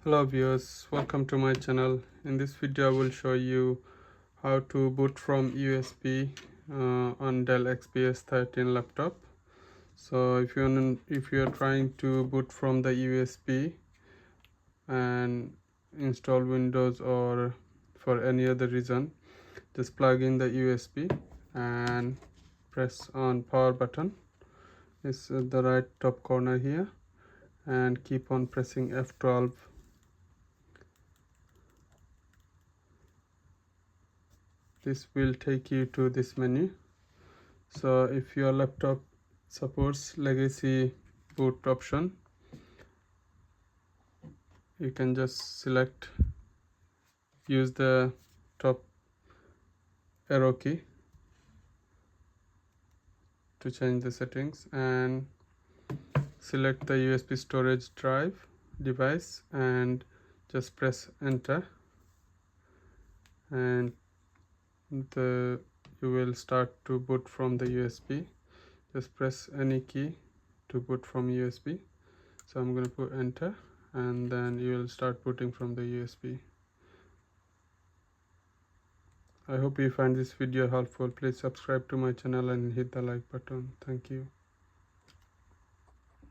Hello viewers, welcome to my channel. In this video I will show you how to boot from USB on Dell XPS 13 laptop. So if you are trying to boot from the USB and install Windows or for any other reason, just plug in the USB and press on power button. It's at the right top corner here, and keep on pressing F12. This will take you to this menu. So if your laptop supports legacy boot option, you can just select, use the top arrow key to change the settings, and select the USB storage drive device and just press enter, and you will start to boot from the USB. Just press any key to boot from USB. So I'm going to put enter, and then you will start booting from the USB. I hope you find this video helpful. Please subscribe to my channel and hit the like button. Thank you.